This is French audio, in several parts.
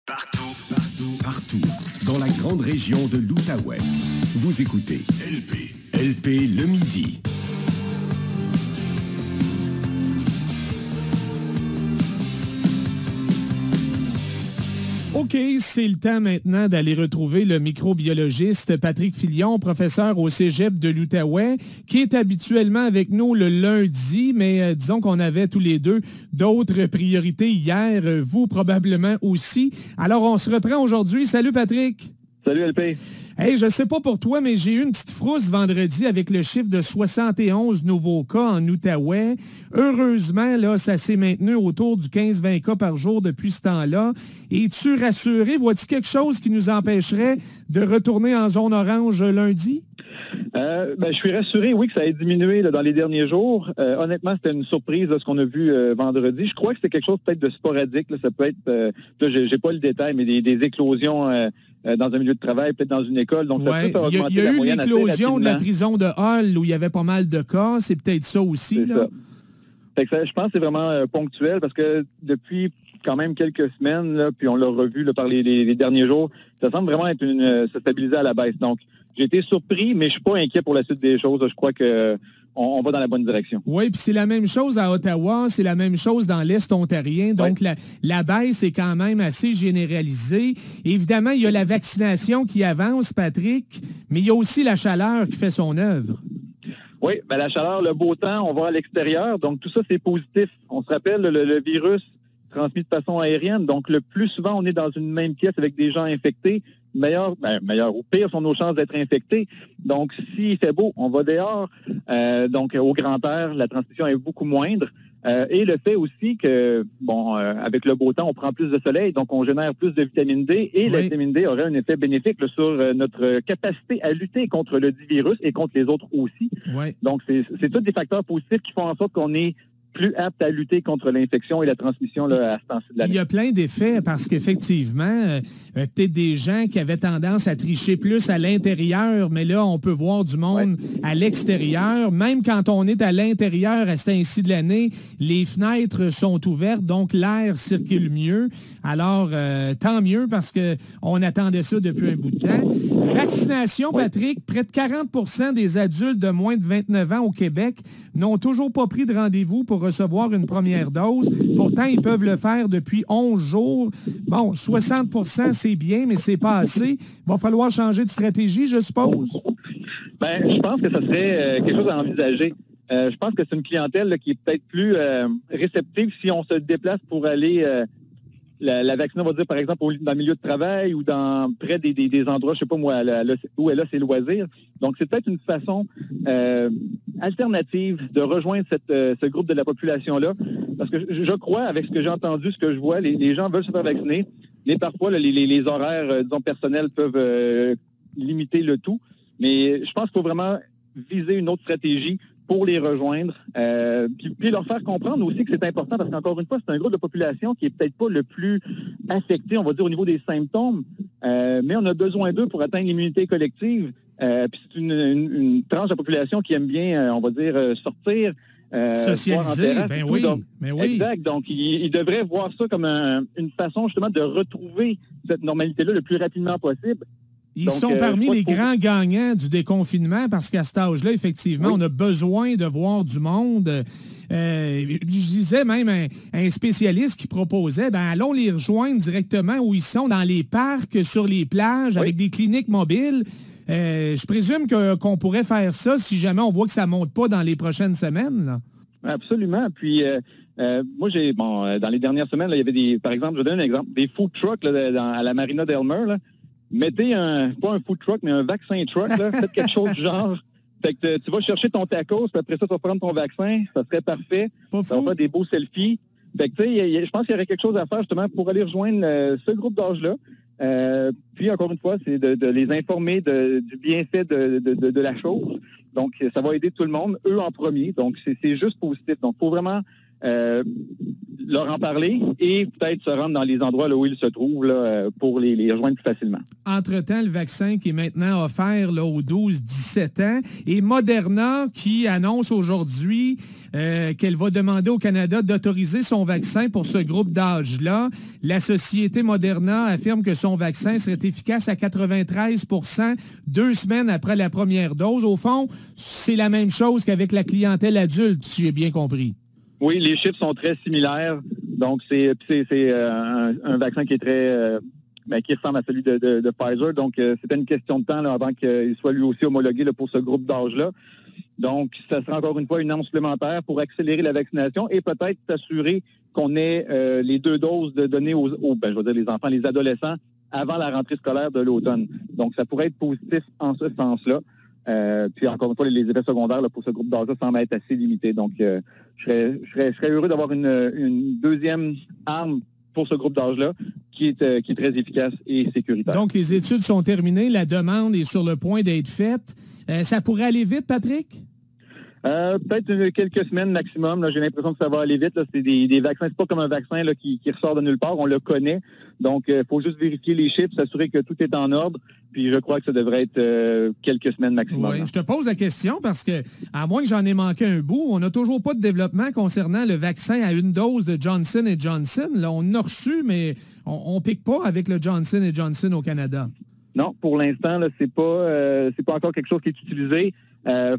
Partout. Dans la grande région de l'Outaouais. Vous écoutez LP le midi. OK, c'est le temps maintenant d'aller retrouver le microbiologiste Patrick Filion, professeur au Cégep de l'Outaouais, qui est habituellement avec nous le lundi, mais disons qu'on avait tous les deux d'autres priorités hier, vous probablement aussi. Alors, on se reprend aujourd'hui. Salut Patrick! Salut LP! Hey, je sais pas pour toi, mais j'ai eu une petite frousse vendredi avec le chiffre de 71 nouveaux cas en Outaouais. Heureusement, là, ça s'est maintenu autour du 15-20 cas par jour depuis ce temps-là. Es-tu rassuré? Vois-tu quelque chose qui nous empêcherait de retourner en zone orange lundi? Je suis rassuré, oui, que ça ait diminué là, dans les derniers jours. Honnêtement, c'était une surprise là, ce qu'on a vu vendredi. Je crois que c'est quelque chose peut-être de sporadique. Là. Ça peut être, j'ai pas le détail, mais des éclosions dans un milieu de travail, peut-être dans une école. Donc, ça peut augmenter il y a la eu moyenne l'éclosion de la prison de Hall où il y avait pas mal de cas. C'est peut-être ça aussi. Là. Ça. Fait que ça, je pense que c'est vraiment ponctuel parce que depuis quand même quelques semaines, là, puis on l'a revu là, par les derniers jours, ça semble vraiment être se stabiliser à la baisse. Donc, j'ai été surpris, mais je suis pas inquiet pour la suite des choses. Je crois que on va dans la bonne direction. Oui, puis c'est la même chose à Ottawa, c'est la même chose dans l'Est ontarien. Donc, la baisse est quand même assez généralisée. Évidemment, il y a la vaccination qui avance, Patrick, mais il y a aussi la chaleur qui fait son œuvre. Oui, la chaleur, le beau temps, on va à l'extérieur. Donc, tout ça, c'est positif. On se rappelle, le virus transmis de façon aérienne. Donc, le plus souvent, on est dans une même pièce avec des gens infectés. Meilleur ou pire sont nos chances d'être infectés. Donc, s'il fait beau, on va dehors. Donc, au grand air, la transmission est beaucoup moindre. Et le fait aussi que, avec le beau temps, on prend plus de soleil, donc on génère plus de vitamine D. Et la vitamine D aurait un effet bénéfique là, sur notre capacité à lutter contre le dit virus et contre les autres aussi. Oui. Donc, c'est tous des facteurs positifs qui font en sorte qu'on est plus apte à lutter contre l'infection et la transmission là, à ce temps-ci de l'année. Il y a plein d'effets parce qu'effectivement, peut-être des gens qui avaient tendance à tricher plus à l'intérieur, mais là, on peut voir du monde à l'extérieur. Même quand on est à l'intérieur à ce temps-ci de l'année, les fenêtres sont ouvertes, donc l'air circule mieux. Alors, tant mieux parce qu'on attendait ça depuis un bout de temps. Vaccination, Patrick, près de 40% des adultes de moins de 29 ans au Québec n'ont toujours pas pris de rendez-vous pour recevoir une première dose. Pourtant, ils peuvent le faire depuis 11 jours. Bon, 60%, c'est bien, mais c'est pas assez. Il va falloir changer de stratégie, je suppose. Je pense que ça serait quelque chose à envisager. Je pense que c'est une clientèle là, qui est peut-être plus réceptive si on se déplace pour aller la vacciner, on va dire, par exemple, dans le milieu de travail ou près des endroits, je sais pas moi, où elle a ses loisirs. Donc, c'est peut-être une façon alternative de rejoindre ce groupe de la population-là. Parce que je crois, avec ce que j'ai entendu, ce que je vois, les gens veulent se faire vacciner, mais parfois, les horaires, disons, personnels peuvent limiter le tout. Mais je pense qu'il faut vraiment viser une autre stratégie pour les rejoindre, puis leur faire comprendre aussi que c'est important parce qu'encore une fois, c'est un groupe de population qui est peut-être pas le plus affecté, on va dire, au niveau des symptômes, mais on a besoin d'eux pour atteindre l'immunité collective. Puis c'est une tranche de la population qui aime bien, on va dire, sortir. Socialiser, oui. Exact. Donc, ils devraient voir ça comme une façon justement de retrouver cette normalité-là le plus rapidement possible. Ils sont parmi les grands gagnants du déconfinement parce qu'à cet âge-là, effectivement, on a besoin de voir du monde. Je disais même un spécialiste qui proposait, allons les rejoindre directement où ils sont, dans les parcs, sur les plages, avec des cliniques mobiles. Je présume qu'on pourrait faire ça si jamais on voit que ça ne monte pas dans les prochaines semaines. Là. Absolument. Puis, moi, dans les dernières semaines, là, il y avait par exemple, je donne un exemple, des food trucks là, à la Marina d'Elmer, là. Mettez pas un food truck, mais un vaccin truck, là. Faites quelque chose du genre. Fait que tu vas chercher ton tacos, puis après ça, tu vas prendre ton vaccin. Ça serait parfait. Ça va faire des beaux selfies. Fait que, tu sais, je pense qu'il y aurait quelque chose à faire, justement, pour aller rejoindre ce groupe d'âge-là. Puis, encore une fois, c'est de les informer du bienfait de la chose. Donc, ça va aider tout le monde, eux en premier. Donc, c'est juste positif. Donc, il faut vraiment leur en parler et peut-être se rendre dans les endroits là, où ils se trouvent là, pour les rejoindre plus facilement. Entre-temps, le vaccin qui est maintenant offert là, aux 12-17 ans et Moderna qui annonce aujourd'hui qu'elle va demander au Canada d'autoriser son vaccin pour ce groupe d'âge-là. La société Moderna affirme que son vaccin serait efficace à 93 % 2 semaines après la première dose. Au fond, c'est la même chose qu'avec la clientèle adulte, si j'ai bien compris. Oui, les chiffres sont très similaires. Donc, c'est un vaccin qui est très... qui ressemble à celui de Pfizer. Donc, c'était une question de temps là, avant qu'il soit lui aussi homologué là, pour ce groupe d'âge-là. Donc, ça sera encore une fois une arme supplémentaire pour accélérer la vaccination et peut-être s'assurer qu'on ait les 2 doses de données aux les enfants, les adolescents, avant la rentrée scolaire de l'automne. Donc, ça pourrait être positif en ce sens-là. Puis encore une fois, les effets secondaires là, pour ce groupe d'âge-là semblent être assez limités. Donc, je serais heureux d'avoir une deuxième arme pour ce groupe d'âge-là qui est très efficace et sécuritaire. Donc, les études sont terminées, la demande est sur le point d'être faite. Ça pourrait aller vite, Patrick? Peut-être quelques semaines maximum. Là, j'ai l'impression que ça va aller vite. Là. C'est des vaccins. C'est pas comme un vaccin là, qui ressort de nulle part. On le connaît. Donc, il faut juste vérifier les chiffres, s'assurer que tout est en ordre. Puis, je crois que ça devrait être quelques semaines maximum. Oui, je te pose la question parce que, à moins que j'en ai manqué un bout, on n'a toujours pas de développement concernant le vaccin à 1 dose de Johnson & Johnson. Là, on en a reçu, mais on ne pique pas avec le Johnson & Johnson au Canada. Non, pour l'instant, c'est pas encore quelque chose qui est utilisé.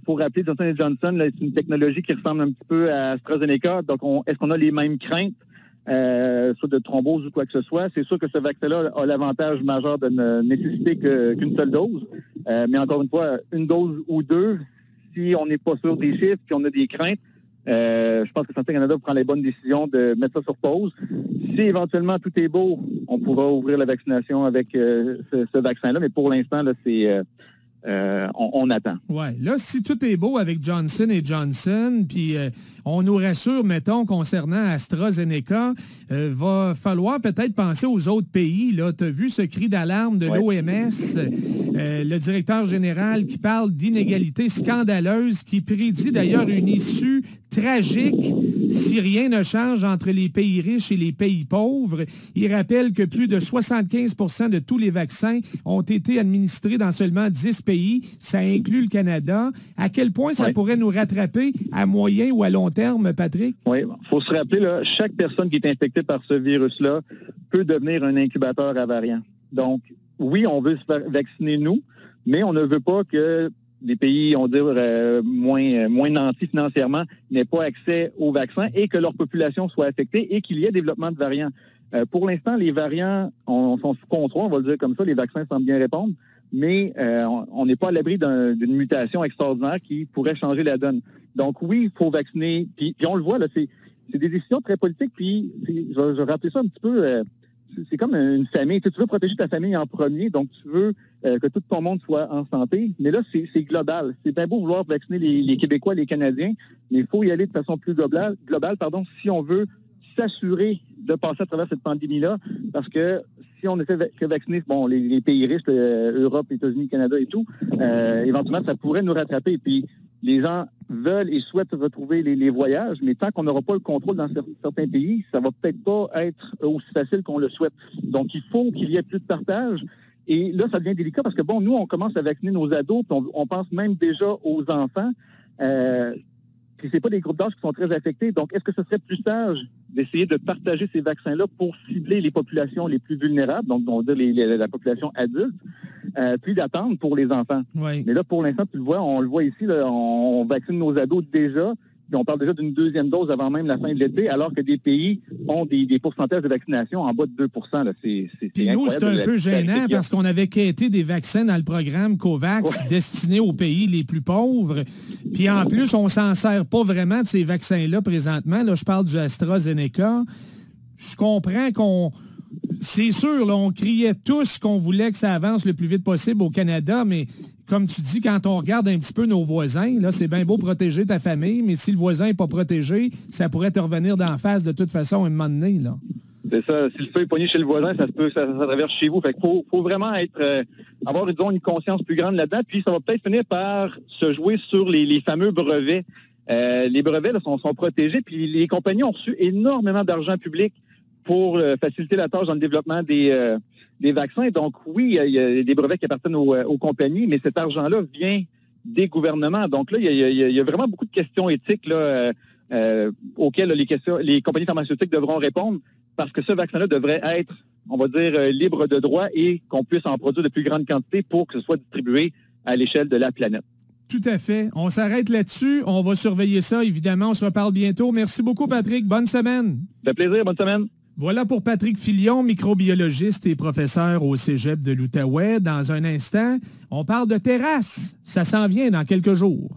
Pour rappeler, Johnson & Johnson, là, c'est une technologie qui ressemble un petit peu à AstraZeneca. Donc, est-ce qu'on a les mêmes craintes soit de thrombose ou quoi que ce soit? C'est sûr que ce vaccin-là a l'avantage majeur de ne nécessiter qu'une seule dose. Mais encore une fois, 1 dose ou 2, si on n'est pas sûr des chiffres, puis on a des craintes, je pense que Santé Canada prend les bonnes décisions de mettre ça sur pause. Si éventuellement tout est beau, on pourra ouvrir la vaccination avec ce vaccin-là. Mais pour l'instant, là, c'est... on attend. Oui. Là, si tout est beau avec Johnson & Johnson, puis on nous rassure, mettons, concernant AstraZeneca, va falloir peut-être penser aux autres pays. Tu as vu ce cri d'alarme de l'OMS, le directeur général qui parle d'inégalités scandaleuses, qui prédit d'ailleurs une issue tragique si rien ne change entre les pays riches et les pays pauvres. Il rappelle que plus de 75 % de tous les vaccins ont été administrés dans seulement 10 pays. Ça inclut le Canada. À quel point ça pourrait nous rattraper à moyen ou à long terme, Patrick? Oui, il faut se rappeler, là, chaque personne qui est infectée par ce virus-là peut devenir un incubateur à variants. Donc, oui, on veut se faire vacciner, nous, mais on ne veut pas que les pays, on dit, moins nantis financièrement, n'aient pas accès aux vaccins et que leur population soit affectée et qu'il y ait développement de variants. Pour l'instant, les variants sont sous contrôle, on va le dire comme ça, les vaccins semblent bien répondre, mais on n'est pas à l'abri d'une mutation extraordinaire qui pourrait changer la donne. Donc oui, il faut vacciner, puis on le voit, là, c'est des décisions très politiques, puis je vais rappeler ça un petit peu... c'est comme une famille. Tu veux protéger ta famille en premier, donc tu veux que tout ton monde soit en santé. Mais là, c'est global. C'est bien beau vouloir vacciner les Québécois, les Canadiens, mais il faut y aller de façon plus globale, si on veut s'assurer de passer à travers cette pandémie-là, parce que si on ne fait que vacciner les pays riches, Europe, États-Unis, Canada et tout, éventuellement, ça pourrait nous rattraper. Puis les gens veulent et souhaitent retrouver les voyages, mais tant qu'on n'aura pas le contrôle dans certains pays, ça va peut-être pas être aussi facile qu'on le souhaite. Donc, il faut qu'il y ait plus de partage. Et là, ça devient délicat parce que, nous, on commence à vacciner nos ados, puis on pense même déjà aux enfants. Puis c'est pas des groupes d'âge qui sont très affectés. Donc, est-ce que ce serait plus sage d'essayer de partager ces vaccins-là pour cibler les populations les plus vulnérables, donc on va dire la population adulte, puis d'attendre pour les enfants. Oui. Mais là, pour l'instant, tu le vois, on le voit ici, là, on vaccine nos ados déjà, puis on parle déjà d'une 2e dose avant même la fin de l'été, alors que des pays ont des pourcentages de vaccination en bas de 2 %. Puis nous, c'est un peu gênant parce qu'on avait quêté des vaccins dans le programme COVAX destiné aux pays les plus pauvres. Puis en plus, on s'en sert pas vraiment de ces vaccins-là présentement. Là, je parle du AstraZeneca. Je comprends qu'on... C'est sûr, là, on criait tous qu'on voulait que ça avance le plus vite possible au Canada, mais comme tu dis, quand on regarde un petit peu nos voisins, là, c'est bien beau protéger ta famille, mais si le voisin n'est pas protégé, ça pourrait te revenir d'en face de toute façon un moment donné, là. C'est ça. Si le feu est poigné chez le voisin, ça traverse chez vous. Fait qu'il faut vraiment avoir, disons, une conscience plus grande là-dedans. Puis ça va peut-être finir par se jouer sur les fameux brevets Les brevets là, sont protégés, puis les compagnies ont reçu énormément d'argent public pour faciliter la tâche dans le développement des vaccins. Donc oui, il y a des brevets qui appartiennent aux compagnies, mais cet argent-là vient des gouvernements. Donc là, il y a vraiment beaucoup de questions éthiques là, auxquelles là, les compagnies pharmaceutiques devront répondre, parce que ce vaccin-là devrait être, on va dire, libre de droit et qu'on puisse en produire de plus grandes quantités pour que ce soit distribué à l'échelle de la planète. Tout à fait. On s'arrête là-dessus. On va surveiller ça, évidemment. On se reparle bientôt. Merci beaucoup, Patrick. Bonne semaine. Ça fait plaisir. Bonne semaine. Voilà pour Patrick Filion, microbiologiste et professeur au Cégep de l'Outaouais. Dans un instant, on parle de terrasse. Ça s'en vient dans quelques jours.